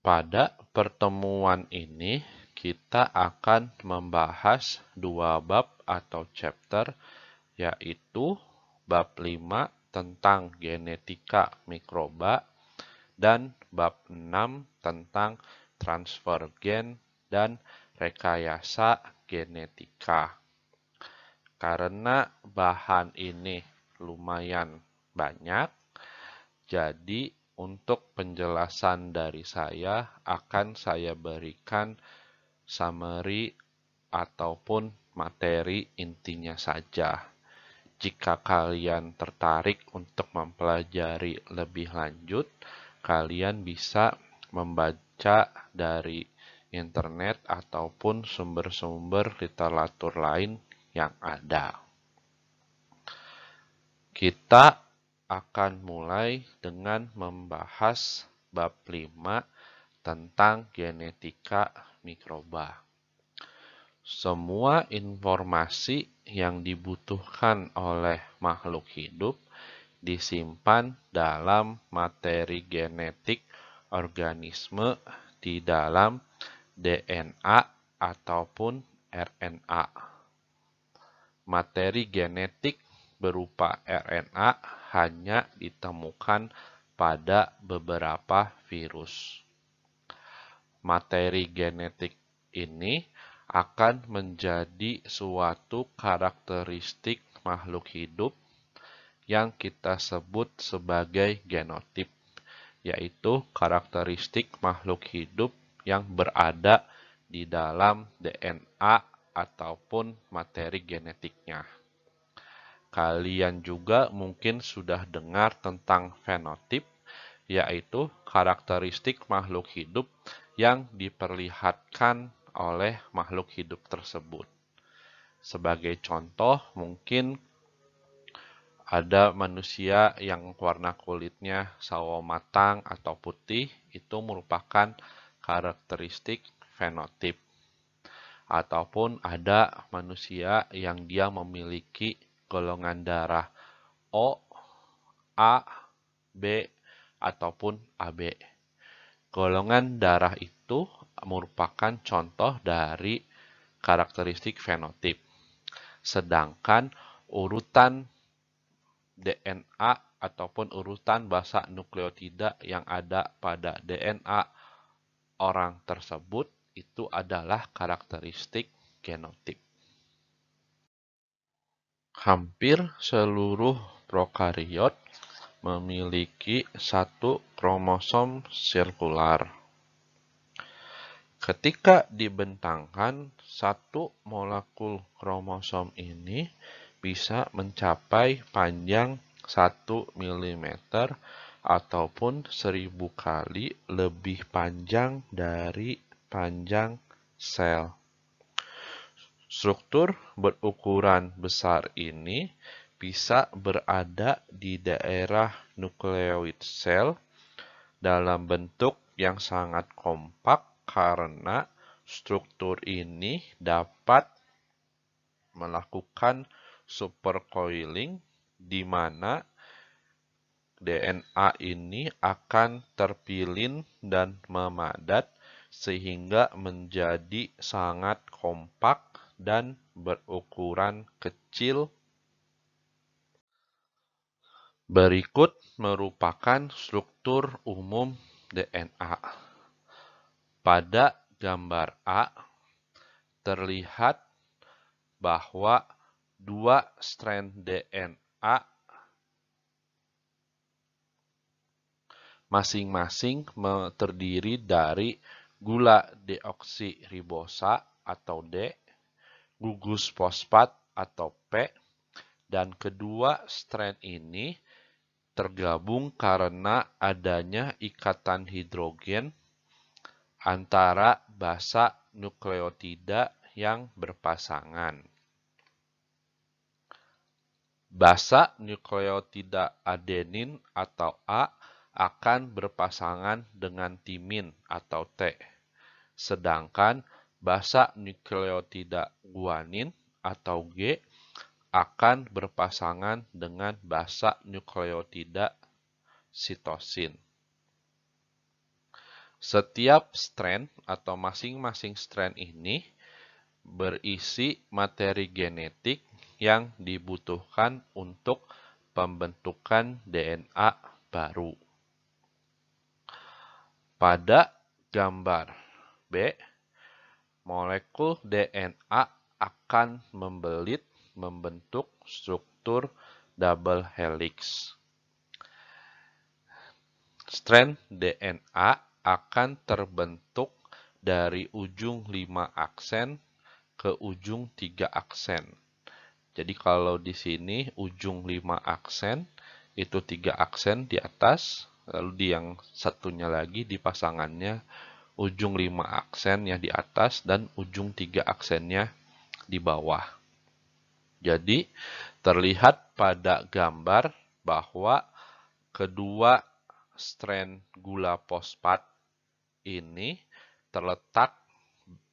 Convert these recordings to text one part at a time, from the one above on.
Pada pertemuan ini, kita akan membahas dua bab atau chapter, yaitu bab 5 tentang genetika mikroba dan bab 6 tentang transfer gen dan rekayasa genetika. Karena bahan ini lumayan banyak, jadi untuk penjelasan dari saya akan saya berikan summary ataupun materi intinya saja. Jika kalian tertarik untuk mempelajari lebih lanjut, kalian bisa membaca dari internet ataupun sumber-sumber literatur lain yang ada. Kita akan mulai dengan membahas bab 5 tentang genetika mikroba. Semua informasi yang dibutuhkan oleh makhluk hidup disimpan dalam materi genetik organisme di dalam DNA ataupun RNA. Materi genetik berupa RNA hanya ditemukan pada beberapa virus. Materi genetik ini akan menjadi suatu karakteristik makhluk hidup yang kita sebut sebagai genotip, yaitu karakteristik makhluk hidup yang berada di dalam DNA ataupun materi genetiknya. Kalian juga mungkin sudah dengar tentang fenotip, yaitu karakteristik makhluk hidup yang diperlihatkan oleh makhluk hidup tersebut. Sebagai contoh, mungkin ada manusia yang warna kulitnya sawo matang atau putih, itu merupakan karakteristik fenotip. Ataupun ada manusia yang dia memiliki golongan darah O, A, B, ataupun AB. Golongan darah itu merupakan contoh dari karakteristik fenotip. Sedangkan urutan DNA ataupun urutan basa nukleotida yang ada pada DNA orang tersebut itu adalah karakteristik genotip. Hampir seluruh prokariot memiliki satu kromosom sirkular. Ketika dibentangkan, satu molekul kromosom ini bisa mencapai panjang 1 mm ataupun 1000 kali lebih panjang dari panjang sel. Struktur berukuran besar ini bisa berada di daerah nukleoid sel dalam bentuk yang sangat kompak karena struktur ini dapat melakukan supercoiling di mana DNA ini akan terpilin dan memadat sehingga menjadi sangat kompak dan berukuran kecil. Berikut merupakan struktur umum DNA. Pada gambar A, terlihat bahwa dua strand DNA masing-masing terdiri dari gula deoksiribosa atau D, gugus fosfat atau P, dan kedua strand ini tergabung karena adanya ikatan hidrogen antara basa nukleotida yang berpasangan. Basa nukleotida adenin atau A akan berpasangan dengan timin atau T. Sedangkan basa nukleotida guanin atau G akan berpasangan dengan basa nukleotida sitosin. Setiap strand atau masing-masing strand ini berisi materi genetik yang dibutuhkan untuk pembentukan DNA baru. Pada gambar B, molekul DNA akan membelit membentuk struktur double helix. Strand DNA akan terbentuk dari ujung 5 aksen ke ujung 3 aksen. Jadi kalau di sini ujung 5 aksen, itu 3 aksen di atas, lalu di yang satunya lagi di pasangannya ujung 5 aksennya di atas dan ujung 3 aksennya di bawah. Jadi terlihat pada gambar bahwa kedua strand gula fosfat ini terletak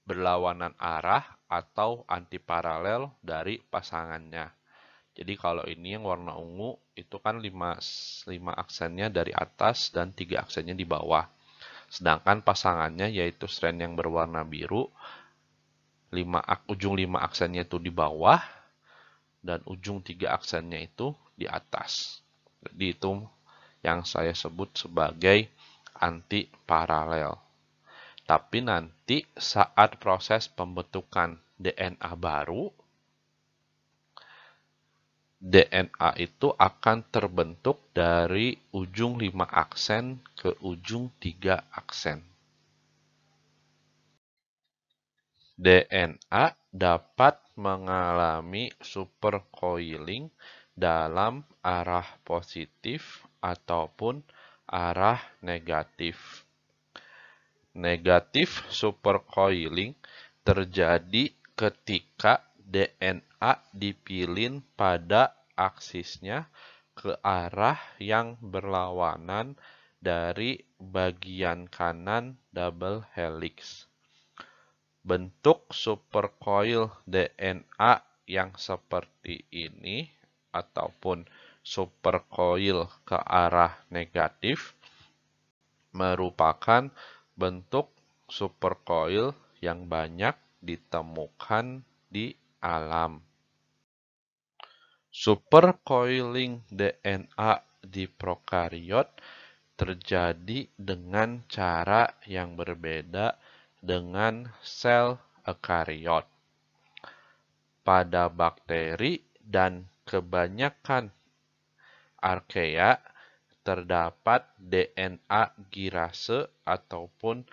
berlawanan arah atau antiparalel dari pasangannya. Jadi kalau ini yang warna ungu itu kan 5 aksennya dari atas dan 3 aksennya di bawah. Sedangkan pasangannya yaitu strand yang berwarna biru, ujung 5 aksennya itu di bawah dan ujung 3 aksennya itu di atas. Jadi itu yang saya sebut sebagai antiparalel. Tapi nanti saat proses pembentukan DNA baru, DNA itu akan terbentuk dari ujung 5 aksen ke ujung 3 aksen. DNA dapat mengalami supercoiling dalam arah positif ataupun arah negatif. Negatif supercoiling terjadi ketika DNA dipilin pada aksisnya ke arah yang berlawanan dari bagian kanan double helix. Bentuk supercoil DNA yang seperti ini ataupun supercoil ke arah negatif merupakan bentuk supercoil yang banyak ditemukan di alam. Supercoiling DNA di prokariot terjadi dengan cara yang berbeda dengan sel eukariot. Pada bakteri dan kebanyakan archaea terdapat DNA girase ataupun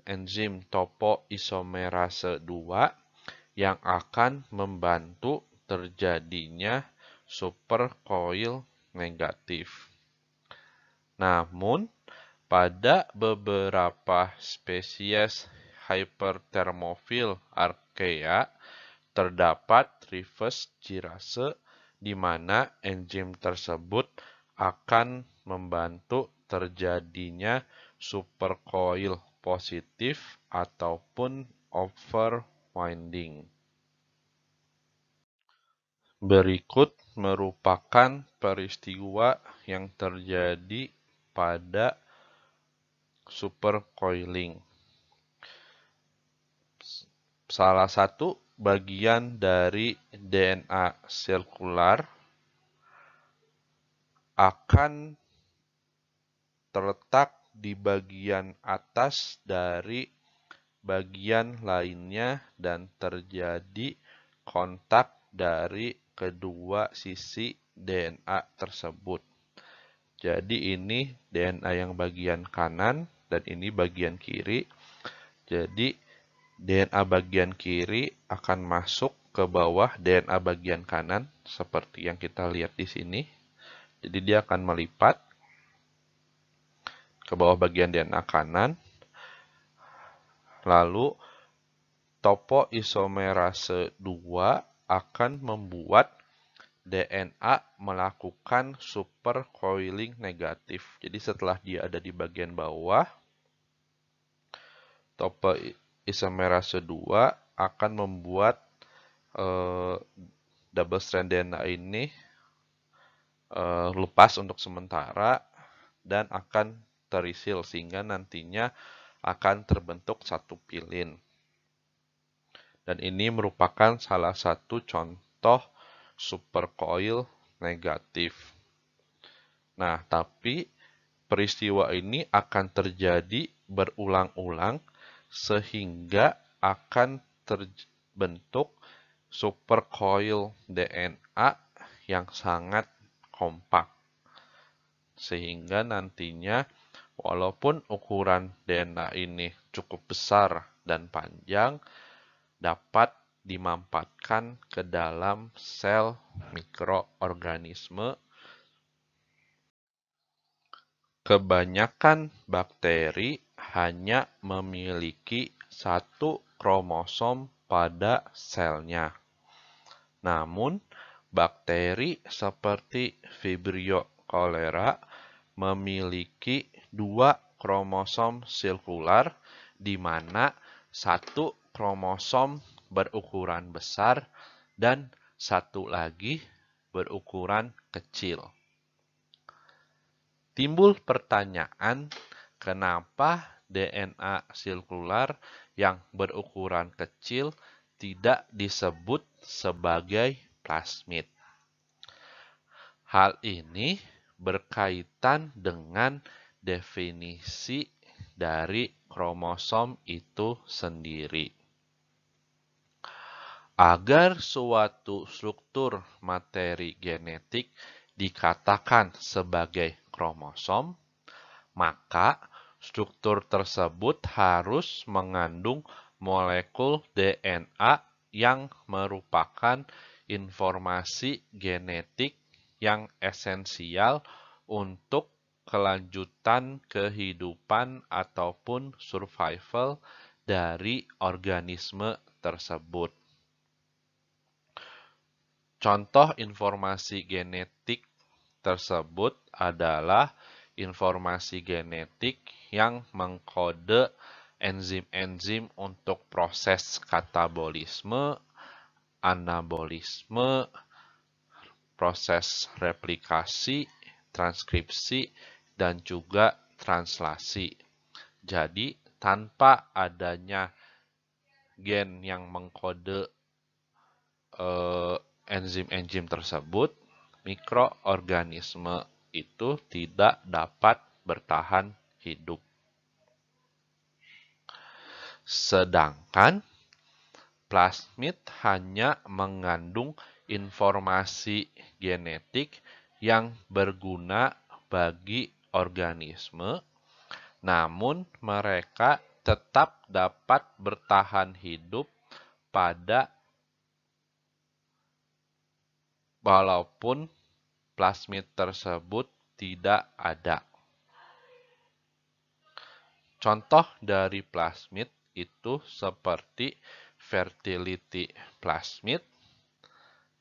enzim topoisomerase 2 yang akan membantu terjadinya supercoil negatif. Namun, pada beberapa spesies hyperthermophile archaea terdapat reverse girase di mana enzim tersebut akan membantu terjadinya supercoil positif ataupun overwinding. Berikut merupakan peristiwa yang terjadi pada supercoiling. Salah satu bagian dari DNA sirkular akan terletak di bagian atas dari bagian lainnya dan terjadi kontak dari kedua sisi DNA tersebut. Jadi ini DNA yang bagian kanan dan ini bagian kiri. Jadi DNA bagian kiri akan masuk ke bawah DNA bagian kanan seperti yang kita lihat di sini. Jadi dia akan melipat ke bawah bagian DNA kanan. Lalu topoisomerase 2 akan membuat DNA melakukan supercoiling negatif. Jadi setelah dia ada di bagian bawah, topoisomerase 2 akan membuat double strand DNA ini lepas untuk sementara dan akan terisil sehingga nantinya akan terbentuk satu pilin. Dan ini merupakan salah satu contoh supercoil negatif. Nah, tapi peristiwa ini akan terjadi berulang-ulang sehingga akan terbentuk supercoil DNA yang sangat kompak. Sehingga nantinya walaupun ukuran DNA ini cukup besar dan panjang, dapat dimampatkan ke dalam sel mikroorganisme. Kebanyakan bakteri hanya memiliki satu kromosom pada selnya. Namun, bakteri seperti Vibrio cholera memiliki dua kromosom sirkular, di mana satu kromosom berukuran besar dan satu lagi berukuran kecil. Timbul pertanyaan, kenapa DNA sirkular yang berukuran kecil tidak disebut sebagai plasmid? Hal ini berkaitan dengan definisi dari kromosom itu sendiri. Agar suatu struktur materi genetik dikatakan sebagai kromosom, maka struktur tersebut harus mengandung molekul DNA yang merupakan informasi genetik yang esensial untuk kelanjutan kehidupan ataupun survival dari organisme tersebut. Contoh informasi genetik tersebut adalah informasi genetik yang mengkode enzim-enzim untuk proses katabolisme, anabolisme, proses replikasi, transkripsi, dan juga translasi. Jadi, tanpa adanya gen yang mengkode enzim-enzim tersebut, mikroorganisme itu tidak dapat bertahan hidup. Sedangkan plasmid hanya mengandung informasi genetik yang berguna bagi organisme, namun mereka tetap dapat bertahan hidup walaupun plasmid tersebut tidak ada. Contoh dari plasmid itu seperti fertility plasmid,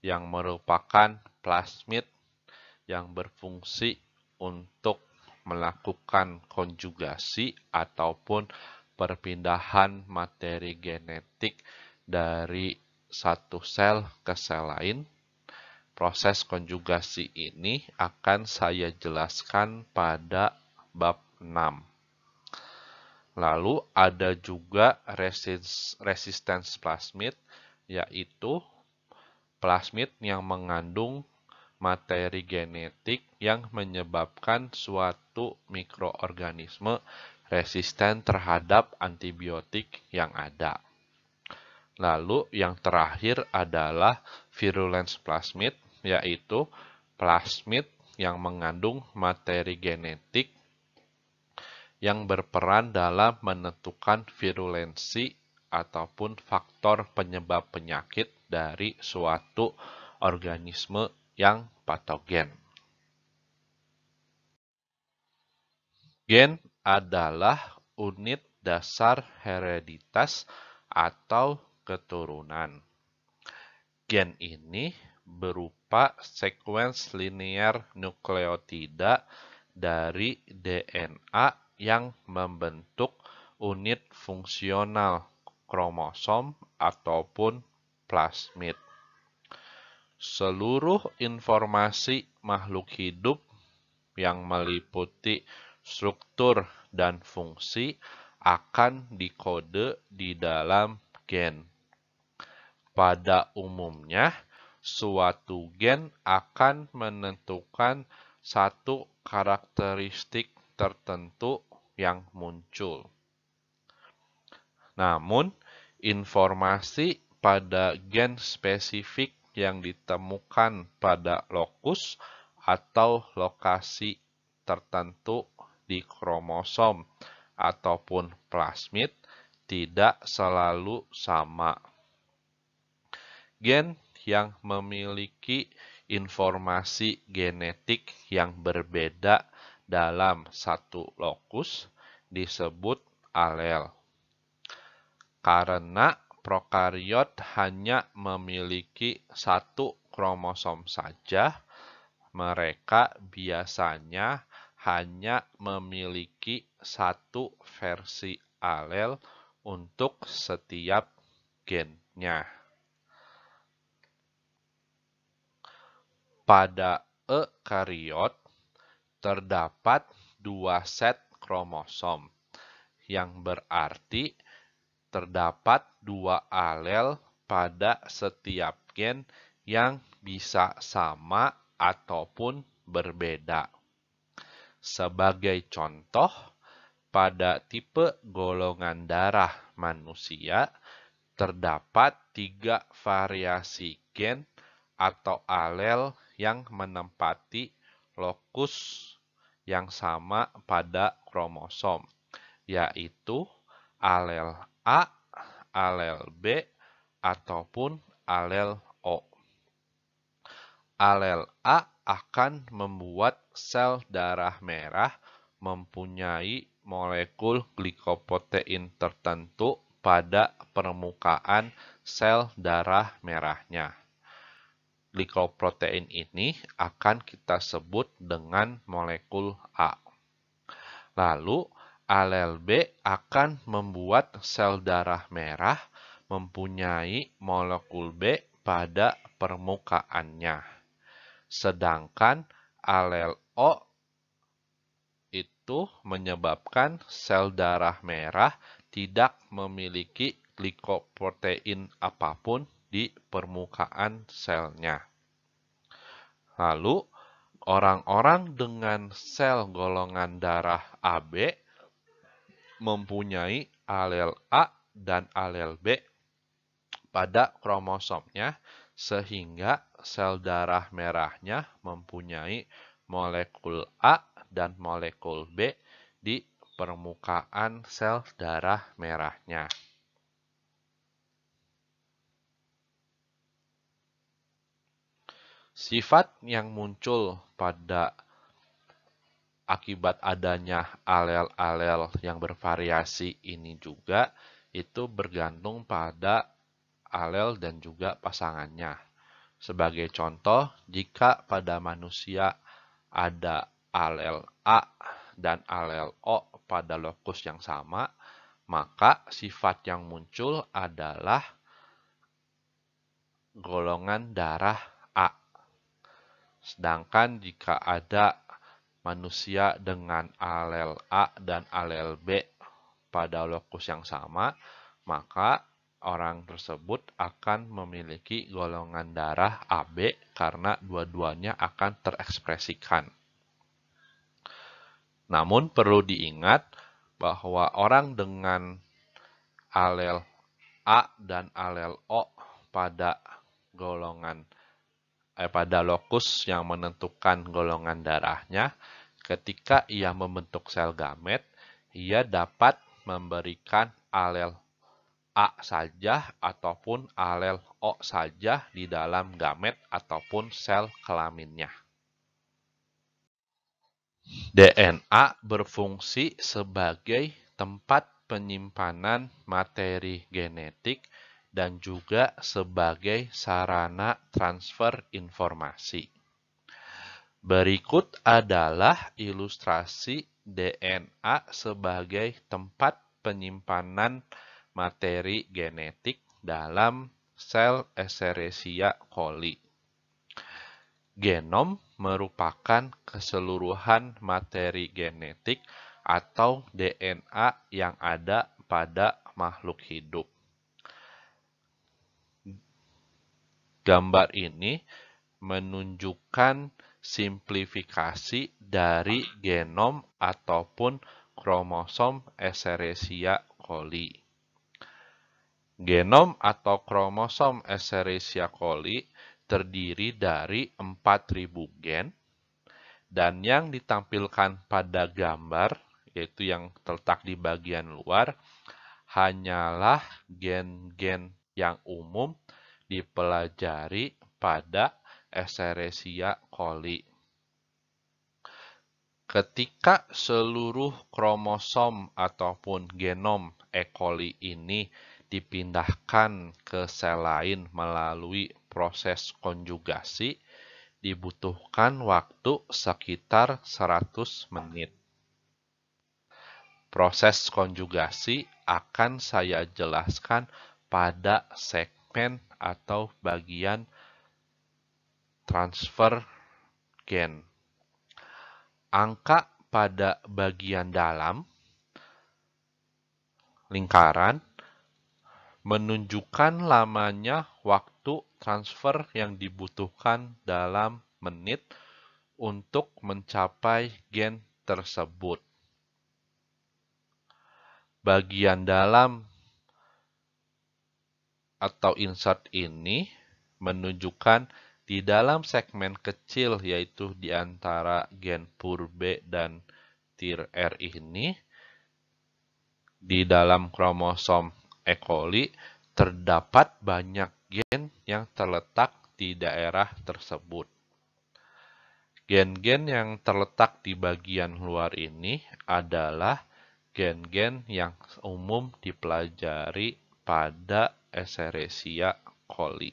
yang merupakan plasmid yang berfungsi untuk melakukan konjugasi ataupun perpindahan materi genetik dari satu sel ke sel lain. Proses konjugasi ini akan saya jelaskan pada bab 6. Lalu ada juga resistance plasmid, yaitu plasmid yang mengandung materi genetik yang menyebabkan suatu mikroorganisme resisten terhadap antibiotik yang ada. Lalu yang terakhir adalah virulence plasmid, yaitu plasmid yang mengandung materi genetik yang berperan dalam menentukan virulensi ataupun faktor penyebab penyakit dari suatu organisme yang patogen. Gen adalah unit dasar hereditas atau keturunan. Gen ini berupa sekuens linear nukleotida dari DNA yang membentuk unit fungsional kromosom ataupun plasmid. Seluruh informasi makhluk hidup yang meliputi struktur dan fungsi akan dikode di dalam gen. Pada umumnya, suatu gen akan menentukan satu karakteristik tertentu yang muncul. Namun, informasi pada gen spesifik yang ditemukan pada lokus atau lokasi tertentu di kromosom ataupun plasmid tidak selalu sama. Gen yang memiliki informasi genetik yang berbeda dalam satu lokus disebut alel. Karena prokariot hanya memiliki satu kromosom saja, mereka biasanya hanya memiliki satu versi alel untuk setiap gennya. Pada eukariot, terdapat dua set kromosom, yang berarti terdapat dua alel pada setiap gen yang bisa sama ataupun berbeda. Sebagai contoh, pada tipe golongan darah manusia, terdapat 3 variasi gen atau alel yang menempati lokus yang sama pada kromosom, yaitu alel A, alel B, ataupun alel O. Alel A akan membuat sel darah merah mempunyai molekul glikoprotein tertentu pada permukaan sel darah merahnya. Glikoprotein ini akan kita sebut dengan molekul A. Lalu, alel B akan membuat sel darah merah mempunyai molekul B pada permukaannya. Sedangkan alel O itu menyebabkan sel darah merah tidak memiliki glikoprotein apapun di permukaan selnya. Lalu, orang-orang dengan sel golongan darah AB mempunyai alel A dan alel B pada kromosomnya, sehingga sel darah merahnya mempunyai molekul A dan molekul B di permukaan sel darah merahnya. Sifat yang muncul pada akibat adanya alel-alel yang bervariasi ini juga itu bergantung pada alel dan juga pasangannya. Sebagai contoh, jika pada manusia ada alel A dan alel O pada lokus yang sama, maka sifat yang muncul adalah golongan darah A. Sedangkan jika ada manusia dengan alel A dan alel B pada lokus yang sama, maka orang tersebut akan memiliki golongan darah AB karena dua-duanya akan terekspresikan. Namun perlu diingat bahwa orang dengan alel A dan alel O pada pada lokus yang menentukan golongan darahnya, ketika ia membentuk sel gamet, ia dapat memberikan alel A saja ataupun alel O saja di dalam gamet ataupun sel kelaminnya. DNA berfungsi sebagai tempat penyimpanan materi genetik dan juga sebagai sarana transfer informasi. Berikut adalah ilustrasi DNA sebagai tempat penyimpanan materi genetik dalam sel Escherichia coli. Genom merupakan keseluruhan materi genetik atau DNA yang ada pada makhluk hidup. Gambar ini menunjukkan simplifikasi dari genom ataupun kromosom Escherichia coli. Genom atau kromosom Escherichia coli terdiri dari 4.000 gen, dan yang ditampilkan pada gambar, yaitu yang terletak di bagian luar, hanyalah gen-gen yang umum dipelajari pada Escherichia coli. Ketika seluruh kromosom ataupun genom E. coli ini dipindahkan ke sel lain melalui proses konjugasi, dibutuhkan waktu sekitar 100 menit. Proses konjugasi akan saya jelaskan pada segmen atau bagian transfer gen. Angka pada bagian dalam lingkaran menunjukkan lamanya waktu transfer yang dibutuhkan dalam menit untuk mencapai gen tersebut. Bagian dalam atau insert ini menunjukkan di dalam segmen kecil, yaitu di antara gen pur B dan tir R ini, di dalam kromosom E. coli terdapat banyak gen yang terletak di daerah tersebut. Gen-gen yang terletak di bagian luar ini adalah gen-gen yang umum dipelajari pada Escherichia coli.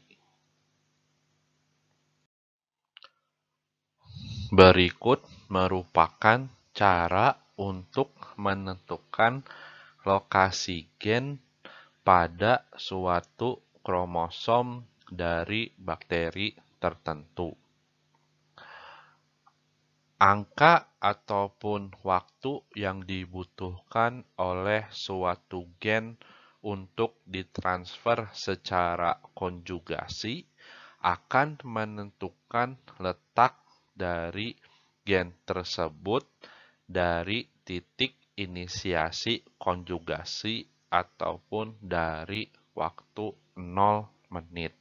Berikut merupakan cara untuk menentukan lokasi gen pada suatu kromosom dari bakteri tertentu. Angka ataupun waktu yang dibutuhkan oleh suatu gen untuk ditransfer secara konjugasi akan menentukan letak dari gen tersebut dari titik inisiasi konjugasi ataupun dari waktu 0 menit.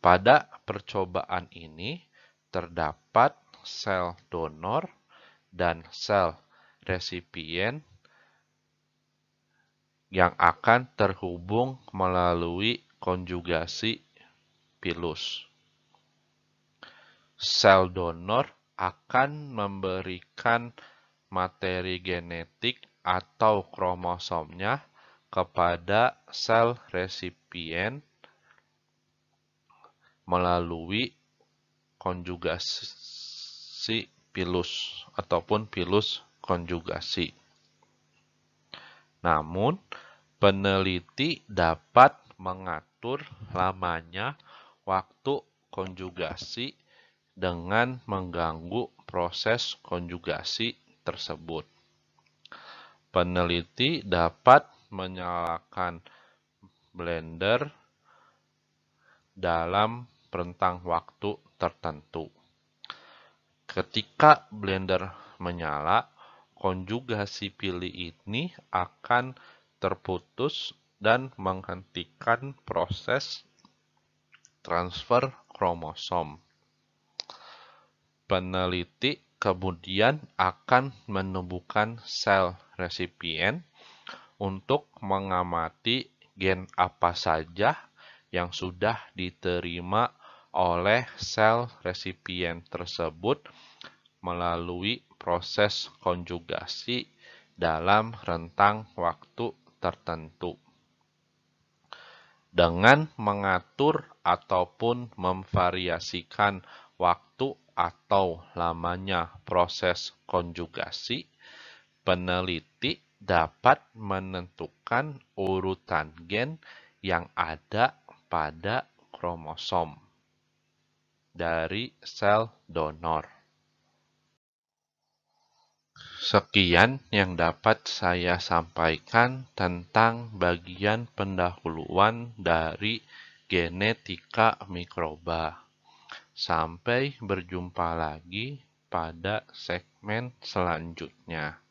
Pada percobaan ini terdapat sel donor dan sel resipien yang akan terhubung melalui konjugasi pilus. Sel donor akan memberikan materi genetik atau kromosomnya kepada sel resipien melalui konjugasi pilus ataupun pilus konjugasi. Namun, peneliti dapat mengatur lamanya waktu konjugasi dengan mengganggu proses konjugasi tersebut. Peneliti dapat menyalakan blender dalam rentang waktu tertentu. Ketika blender menyala, konjugasi pilih ini akan terputus dan menghentikan proses transfer kromosom. Peneliti kemudian akan menumbuhkan sel resipien untuk mengamati gen apa saja yang sudah diterima oleh sel resipien tersebut melalui proses konjugasi dalam rentang waktu tertentu. Dengan mengatur ataupun memvariasikan waktu atau lamanya proses konjugasi, peneliti dapat menentukan urutan gen yang ada pada kromosom dari sel donor. Sekian yang dapat saya sampaikan tentang bagian pendahuluan dari genetika mikroba. Sampai berjumpa lagi pada segmen selanjutnya.